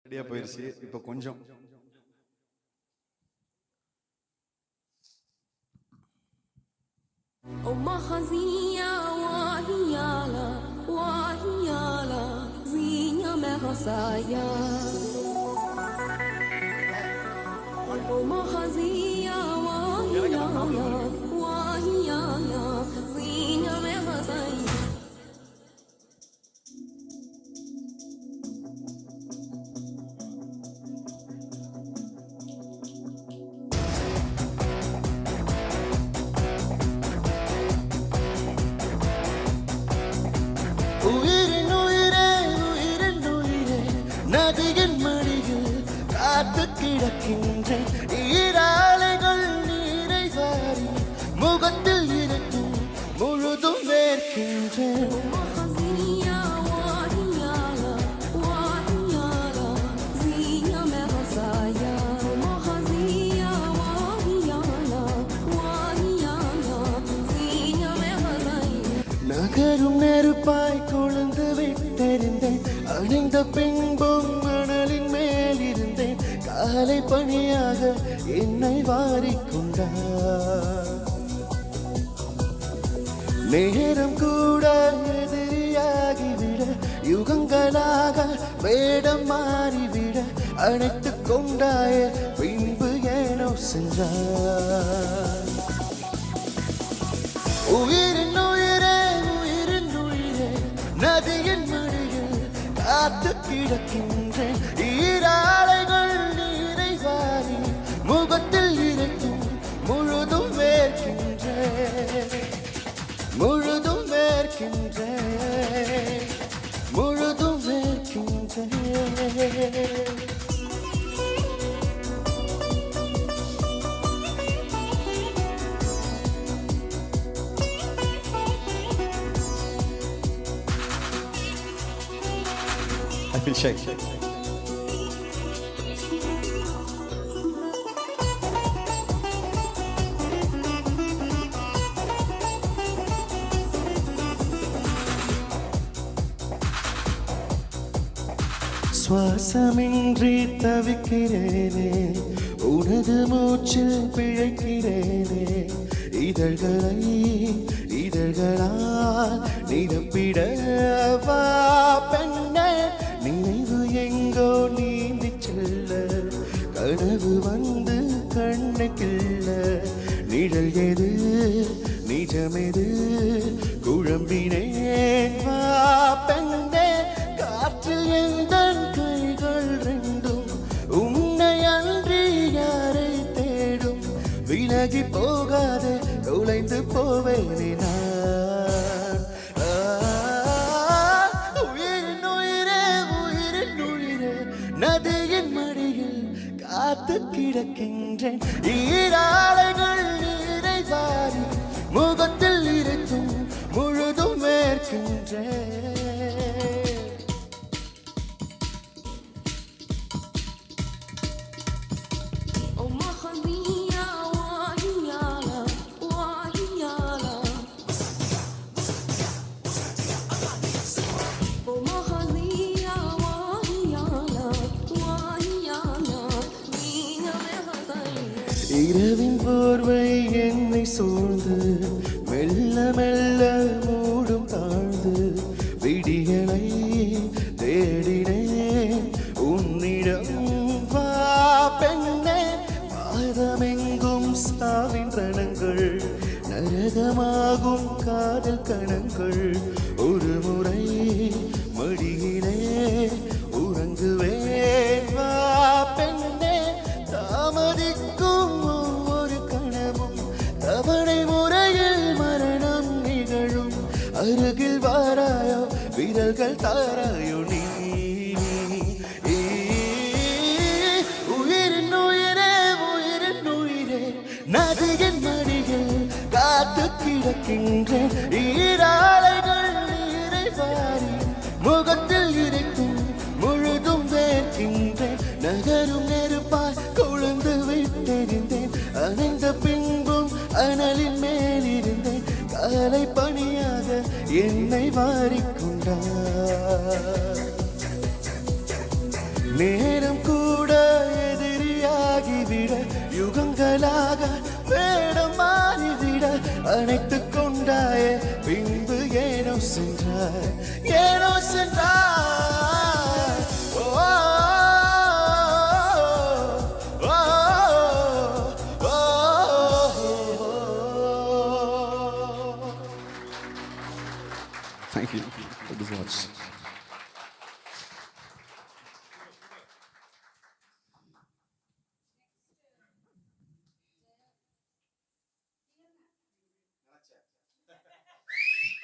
ரெடியா போயிருச்சு. இப்போ கொஞ்சம் ومخزية وهيالا وهيالا زينة مغصايا ومخزية وهيالا وهيالا زينة مغصايا உயிரின் உயிரே உயிரின் உயிரே நதியின் மடியில் காத்து கிடக்கின்றேன். ஈராலைகள் நீரை வாரி முகத்தில் இருக்கும் முழுதும் வேர்க்கின்றேன். ومخزية وهيالا وهيالا زينة مغصايا ومخزية وهيالا وهيالا زينة مغصايا நகரும் நெருப்பாய் கொழுந்து விட்டெறிந்தேன். அணைந்த பின்பும் மணலின் மேல் இருந்தேன். காலை பணியாக என்னை வாரிக்கொண்டார். நேரம் கூட எதிரியாகிவிட யுகங்களாக வேடம் மாறிவிட அணைத்துக் கொண்டாய பின்பு ஏனோ சென்றார். உயிரின் உயிரே உயிரின் உயிரே நதியின் மடியில் காத்து கிடக்கின்றேன். ஈராலைகள் நீரை வாரி முகத்தில் இருக்கும் முழுதும் வேர்க்கின்றேன். முழுதும் வேர்க்கின்றேன். முழுதும் வேர்க்கின்றேன். I feel shy. சுவாசமின்றி தவிக்கிறேனே, உனது மூச்சில் பிழைக்கிறேனே. இதழ்களை இதழ்களால் நிரப்பிடவா பெண்ணே. நினைவு எங்கோ நீந்தி செல்ல கனவு வந்து கண்ணை கிள்ள. நிழல் எது நிஜமெது குழம்பினேன் வா பெண்ணே. காற்றில் எந்த கைகள் ரெண்டும் உன்னை அன்றி யாரை தேடும். விலகி போகாதே தொலைந்து போவேனே நான். உயிரின் உயிரே உயிரின் உயிரே நதியின் மடியில் காத்து கிடக்கின்றேன். ஈராலைகள் நீரை வாரி முகத்தில் இருக்கும் முழுதும் வேர்க்கின்றேன். ومخزية وهيالا وهيالا ومخزية وهيالا وهيالا زينة مغصايا இரவின் போர்வை என்னை சூழ்ந்து மெல்ல மெல்ல மூடும் தாழ்ந்து. விடியலை தேடினேன் உன்னிடம் வா பெண்ணே. பாதமெங்கும் சாவின் ரணங்கள் நரகமாகும் காதல் கணங்கள். ஒரு முறை மடியிலே உறங்குவேன் வா பெண்ணே. தாமதிக்கும் ஒவ்வொரு கணமும் தவணை முறையில் மரணம் நிகழும். அருகில் வாராயோ விரல்கள் தாராயோ நீ. உயிரின் உயிரே உயிரின் உயிரே நதியின் மடியில் காத்து கிடக்கின்றேன். ஈராலைகள் நீரை வாரி முகத்தில் இருக்கும் முழுதும் வேர்க்கின்றேன். நகரும் நெருப்பாய் கொழுந்து விட்டெறிந்தேன். அணைந்த பின்பும் அனலின் மேலிருந்தேன். காலை பணியாக என்னை வாரிக்கொண்டார். நேரம் கூட எதிரியாகிவிட யுகங்களாக வேடம் மாறிவிட அணைத்து கொண்டாயே பின்பு ஏனோ சென்றாய் ஏனோ சென்றாய் ஓ, ஓ, ஓ, ஓ. Thank you so much.